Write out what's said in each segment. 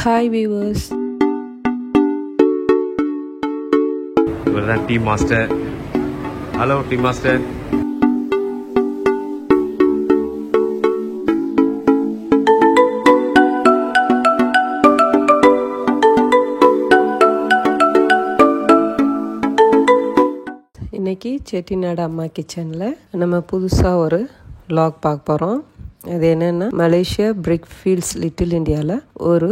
Hi viewers. இவர்தான் tea master. Hello tea master. இன்னைக்கு செட்டிநாடு அம்மா கிச்சனில் நம்ம புதுசாக ஒரு vlog பார்க்க போகிறோம். அது என்னென்னா, மலேசியா பிரிக் ஃபீல்ட்ஸ் லிட்டில் இந்தியாவில் ஒரு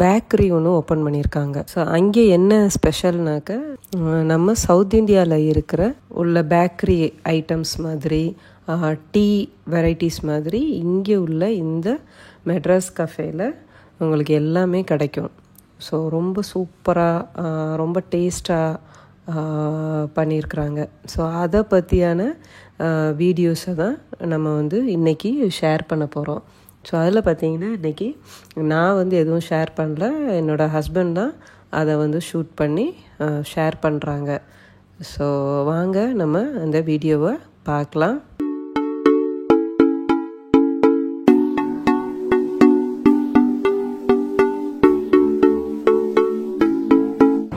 பேக்கரி ஒன்று ஓப்பன் பண்ணியிருக்காங்க. ஸோ அங்கே என்ன ஸ்பெஷல்னாக்க, நம்ம சவுத் இந்தியாவில் இருக்கிற உள்ள பேக்கரி ஐட்டம்ஸ் மாதிரி, டீ வெரைட்டிஸ் மாதிரி இங்கே உள்ள இந்த மெட்ராஸ் கஃபேயில் உங்களுக்கு எல்லாமே கிடைக்கும். ஸோ ரொம்ப சூப்பராக, ரொம்ப டேஸ்ட்டாக பண்ணியிருக்கிறாங்க. ஸோ அதை பற்றியான வீடியோஸை தான் நம்ம இன்றைக்கி ஷேர் பண்ண போகிறோம். ஸோ அதில் பார்த்தீங்கன்னா, இன்றைக்கி நான் எதுவும் ஷேர் பண்ணல, என்னோடய ஹஸ்பண்ட் தான் அதை ஷூட் பண்ணி ஷேர் பண்ணுறாங்க. ஸோ வாங்க நம்ம அந்த வீடியோவை பார்க்கலாம்.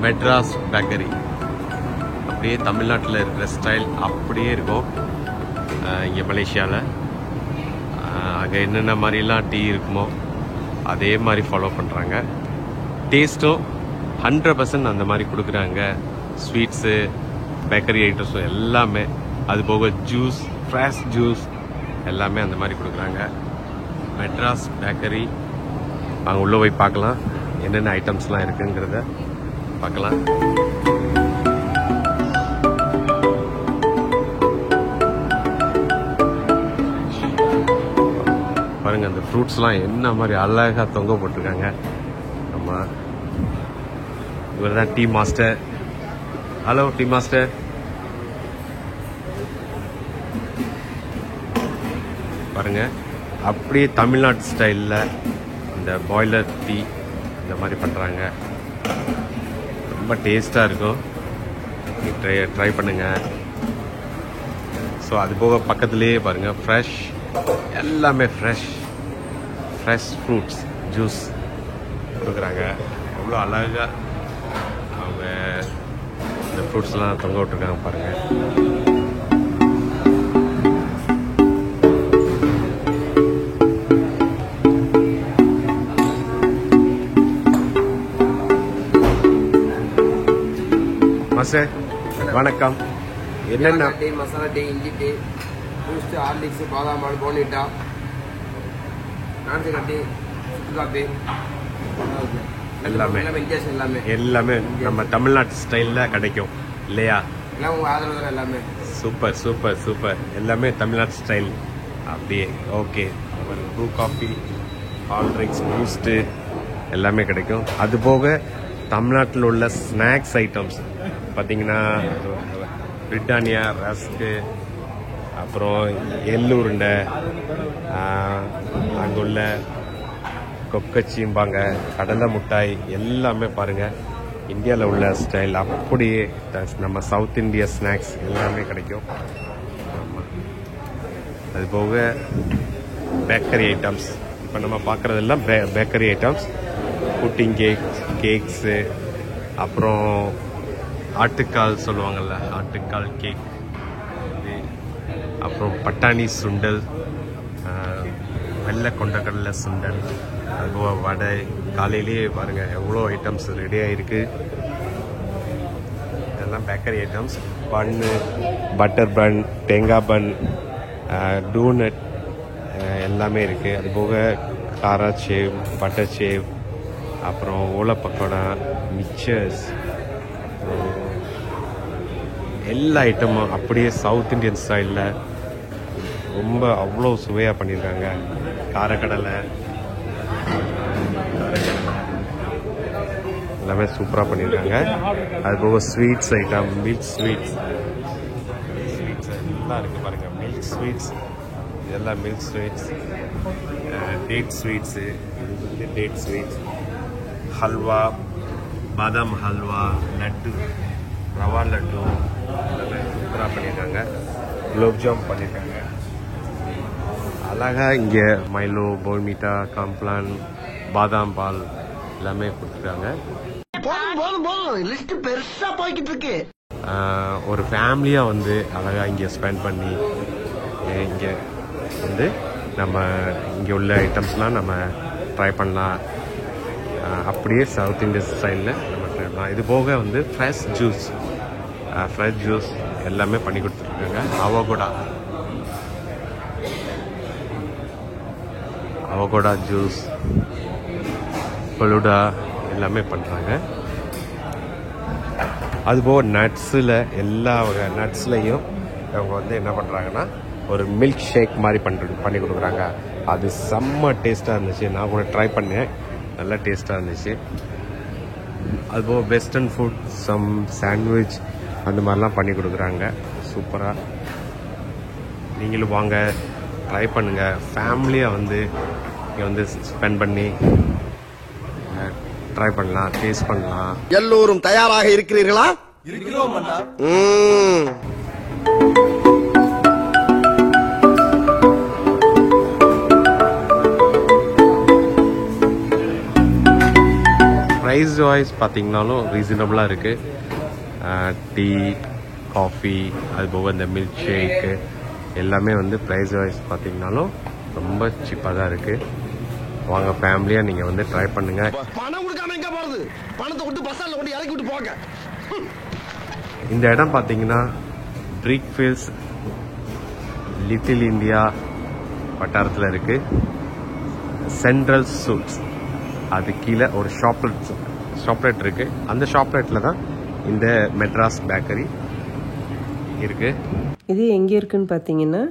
மெட்ராஸ் பேக்கரி அப்படியே தமிழ்நாட்டில் இருக்கிற ஸ்டைல் அப்படியே இருக்கும். இங்கே மலேசியாவில் அங்கே என்னென்ன மாதிரிலாம் டீ இருக்குமோ அதே மாதிரி ஃபாலோ பண்ணுறாங்க. டேஸ்ட்டும் 100% அந்த மாதிரி கொடுக்குறாங்க. ஸ்வீட்ஸு, பேக்கரி ஐட்டம்ஸும் எல்லாமே, அது போக ஜூஸ், ஃப்ரெஷ் ஜூஸ் எல்லாமே அந்த மாதிரி கொடுக்குறாங்க. மெட்ராஸ் பேக்கரி அங்கே உள்ளே போய் பார்க்கலாம், என்னென்ன ஐட்டம்ஸ்லாம் இருக்குங்கிறத பார்க்கலாம். பாருங்க, அந்த ஃப்ரூட்ஸ்லாம் என்ன மாதிரி அழகாக தொங்க போட்டிருக்காங்க. நம்ம இவர் தான் tea master. Hello tea master. பாருங்க, அப்படியே தமிழ்நாட்டு ஸ்டைலில் இந்த பாய்லர் டீ இந்த மாதிரி பண்ணுறாங்க. ரொம்ப டேஸ்ட்டாக இருக்கும், ட்ரை பண்ணுங்கள். ஸோ அது போக பக்கத்துலேயே பாருங்கள், ஃப்ரெஷ் எல்லாமே ஃப்ரெஷ் ஃப்ரூட்ஸ் ஜூஸ் கொடுக்குறாங்க. எவ்வளோ அழகாக அவங்க இந்த ஃப்ரூட்ஸ்லாம் தொங்க விட்டுருக்காங்க பாருங்கள். மாஸ்டர் வணக்கம். என்னென்ன டீ, மசாலா டீ, இஞ்சி டீ, பூஸ்ட், ஹார்லிக்ஸ், பாதாம் பால், போர்ன்விட்டா, நான்கு கட்டி, சுக்கு காப்பி, எல்லாமே எல்லாமே நம்ம தமிழ்நாட்டு ஸ்டைலில் கிடைக்கும் இல்லையா? எல்லாம் உங்கள் ஆதரவு தான். எல்லாமே சூப்பர் சூப்பர் சூப்பர். எல்லாமே தமிழ்நாட்டு ஸ்டைல் அப்படியே. Okay, Bru coffee, Horlicks, Boost எல்லாமே கிடைக்கும். அது போக தமிழ்நாட்டில் உள்ள ஸ்நாக்ஸ் ஐட்டம்ஸ் பார்த்தீங்கன்னா, பிரிட்டானியா, ரஸ்க்கு, அப்புறம் எள்ளு உருண்டை, அங்கே உள்ள கொக்கச்சிம்பாங்க, கடலை மிட்டாய் எல்லாமே பாருங்கள் இந்தியாவில் உள்ள ஸ்டைல் அப்படியே நம்ம சவுத் இந்தியா ஸ்நாக்ஸ் எல்லாமே கிடைக்கும். அது போக பேக்கரி ஐட்டம்ஸ், இப்போ நம்ம பார்க்குறதெல்லாம் பேக்கரி ஐட்டம்ஸ், புட்டிங் கேக்ஸு, அப்புறம் ஆட்டுக்கால் சொல்லுவாங்கள்ல, ஆட்டுக்கால் கேக், அப்புறம் பட்டாணி சுண்டல், வெள்ளை கொண்டக்கடலை சுண்டல், அதுபோக வடை. காலையிலேயே பாருங்கள் எவ்வளோ ஐட்டம்ஸ் ரெடியாக இருக்குது. இதெல்லாம் பேக்கரி ஐட்டம்ஸ். பன்னு, பட்டர் பன், தேங்காய் பன், டூனட் எல்லாமே இருக்குது. அதுபோக காரா சேவ், பட்டர் சேவ், அப்புறம் ஓலை பக்கோடா, மிக்சர்ஸ், எல்லா ஐட்டமும் அப்படியே சவுத் இந்தியன் ஸ்டைலில் ரொம்ப அவ்வளோ சுவையாக பண்ணியிருக்காங்க. காரக்கடலை எல்லாமே சூப்பராக பண்ணியிருக்காங்க. அது போக ஸ்வீட்ஸ் ஐட்டம், மில்க் ஸ்வீட்ஸ் எல்லாம் இருக்குது பாருங்கள். மில்க் ஸ்வீட்ஸ், இதெல்லாம் மில்க் ஸ்வீட்ஸ், டேட் ஸ்வீட்ஸு, இது டேட் ஸ்வீட்ஸ், ஹல்வா, பாதாம் ஹல்வா, லட்டு, ரவா லட்டு எல்லாமே சூப்பராக பண்ணியிருக்காங்க. குலோப்ஜாம் பண்ணியிருக்காங்க. அழகாக இங்கே மைலோ, போர்ன்விட்டா, காம்ப்ளான், பாதாம் பால் எல்லாமே கொடுத்துருக்காங்க. லிஸ்ட் பெருசா போய்கிட்டு இருக்கு. ஒரு ஃபேமிலியாக வந்து அழகாக இங்கே ஸ்பெண்ட் பண்ணி இங்கே வந்து நம்ம இங்கே உள்ள ஐட்டம்ஸ்லாம் நம்ம ட்ரை பண்ணலாம். அப்படியே சவுத் இந்தியன் ஸ்டைலில் நம்ம ட்ரை பண்ணலாம். இது போக வந்து ஃப்ரெஷ் ஜூஸ் எல்லாமே பண்ணி கொடுத்துருக்காங்க. அவகோடா ஜூஸ், ஃபலூடா எல்லாமே பண்ணுறாங்க. அதுபோக நட்ஸில் எல்லா வகை நட்ஸ்லையும் அவங்க வந்து என்ன பண்ணுறாங்கன்னா ஒரு மில்க் ஷேக் மாதிரி பண்ணி கொடுக்குறாங்க. அது செம்ம டேஸ்ட்டாக இருந்துச்சு. நான் கூட ட்ரை பண்ணேன், நல்லா டேஸ்ட்டாக இருந்துச்சு. அதுபோக வெஸ்டர்ன் ஃபுட், சம் சாண்ட்விச் அந்த மாதிரிலாம் பண்ணி கொடுக்குறாங்க. சூப்பராக நீங்களும் வாங்க, ட்ரை பண்ணுங்கள். ஃபேமிலியாக வந்து இங்கே வந்து ஸ்பெண்ட் பண்ணி ட்ரை பண்ணலாம், டேஸ்ட் பண்ணலாம். எல்லோரும் தயாராக இருக்கிறீர்களா? இருக்கிறோம் அண்ணா. ப்ரைஸ் வைஸ் பார்த்தீங்கன்னாலும் ரீசனபிளாக இருக்குது. டீ, காஃபி, அதுபோக இந்த மில்க் ஷேக்கு எல்லாமே வந்து ப்ரைஸ் வைஸ் பார்த்தீங்கன்னாலும் ரொம்ப சீப்பாக தான் இருக்குது. வாங்க, ஃபேமிலியாக நீங்கள் வந்து ட்ரை பண்ணுங்கள். பணம் கொடுக்காம எங்க போறது? பணத்தை கொண்டு பஸ்ஸால கொண்டு இறக்கி விட்டு போங்க. இந்த இடம் பார்த்தீங்கன்னா பிரிக் ஃபீல்ட்ஸ் லிட்டில் இந்தியா வட்டாரத்தில் இருக்குது. சென்ட்ரல் சூட்ஸ் அது கீழே ஒரு ஷாப்லெட் இருக்குது. அந்த ஷாப்லெட்டில் தான் இந்த மெட்ராஸ் பேக்கரி இருக்குது. இது எங்கே இருக்குன்னு பார்த்தீங்கன்னா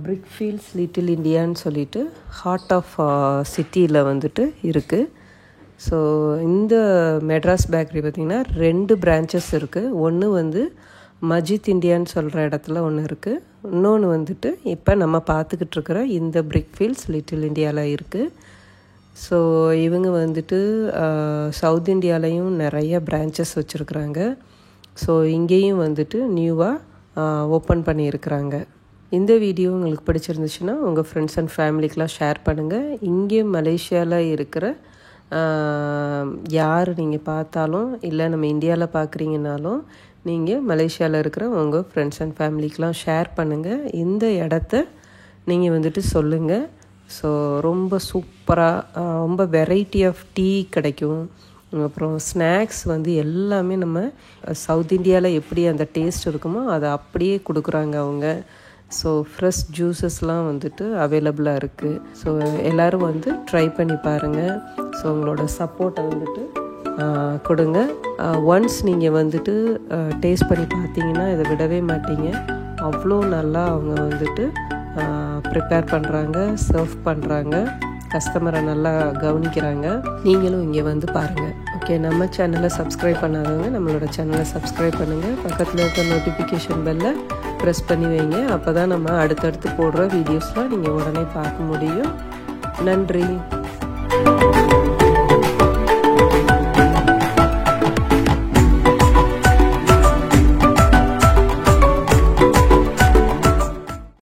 பிரிக் ஃபீல்ட்ஸ் லிட்டில் இந்தியான்னு சொல்லிட்டு ஹார்ட் ஆஃப் சிட்டியில் வந்துட்டு இருக்குது. ஸோ இந்த மெட்ராஸ் பேக்கரி பார்த்திங்கன்னா 2 பிரான்ச்சஸ் இருக்குது. ஒன்று வந்து மஜித் இந்தியான்னு சொல்கிற இடத்துல ஒன்று இருக்குது. இன்னொன்று வந்துட்டு இப்போ நம்ம பார்த்துக்கிட்டு இருக்கிற இந்த பிரிக் ஃபீல்ட்ஸ் லிட்டில் இந்தியாவில் இருக்குது. ஸோ இவங்க வந்துட்டு சவுத் இந்தியாலையும் நிறைய பிரான்ச்சஸ் வச்சுருக்குறாங்க. ஸோ இங்கேயும் வந்துட்டு நியூவாக ஓப்பன் பண்ணியிருக்கிறாங்க. இந்த வீடியோ உங்களுக்கு பிடிச்சிருந்துச்சுன்னா உங்கள் ஃப்ரெண்ட்ஸ் அண்ட் ஃபேமிலிக்கெலாம் ஷேர் பண்ணுங்கள். இங்கே மலேசியாவில் இருக்கிற யார் நீங்கள் பார்த்தாலும், இல்லை நம்ம இந்தியாவில் பார்க்குறீங்கனாலும், நீங்கள் மலேசியாவில் இருக்கிற உங்கள் ஃப்ரெண்ட்ஸ் அண்ட் ஃபேமிலிக்கெலாம் ஷேர் பண்ணுங்கள். இந்த இடத்த நீங்கள் வந்துட்டு சொல்லுங்கள். ஸோ ரொம்ப சூப்பராக, ரொம்ப வெரைட்டி ஆஃப் டீ கிடைக்கும். அப்புறம் ஸ்நாக்ஸ் வந்து எல்லாமே நம்ம சவுத் இந்தியாவில் எப்படி அந்த டேஸ்ட் இருக்குமோ அதை அப்படியே கொடுக்குறாங்க அவங்க. ஸோ ஃப்ரெஷ் ஜூஸஸ்லாம் வந்துட்டு அவைலபிளாக இருக்குது. ஸோ எல்லோரும் வந்து ட்ரை பண்ணி பாருங்கள். ஸோ உங்களோட சப்போர்ட்டை வந்துட்டு கொடுங்க. ஒன்ஸ் நீங்கள் வந்துட்டு டேஸ்ட் பண்ணி பார்த்தீங்கன்னா இதை விடவே மாட்டீங்க. அவ்வளோ நல்லா அவங்க வந்துட்டு ப்ரிப்பேர் பண்ணுறாங்க, சர்வ் பண்ணுறாங்க, கஸ்டமரை நல்லா கவனிக்கிறாங்க. நீங்களும் இங்கே வந்து பாருங்கள். ஓகே, நம்ம சேனலை சப்ஸ்கிரைப் பண்ணாதவங்க நம்மளோட சேனலை சப்ஸ்கிரைப் பண்ணுங்கள். பக்கத்தில் இருக்க நோட்டிஃபிகேஷன் பெல்லை ப்ரெஸ் பண்ணி வைங்க. அப்போ தான் நம்ம அடுத்தடுத்து போடுற வீடியோஸ்லாம் நீங்கள் உடனே பார்க்க முடியும். நன்றி.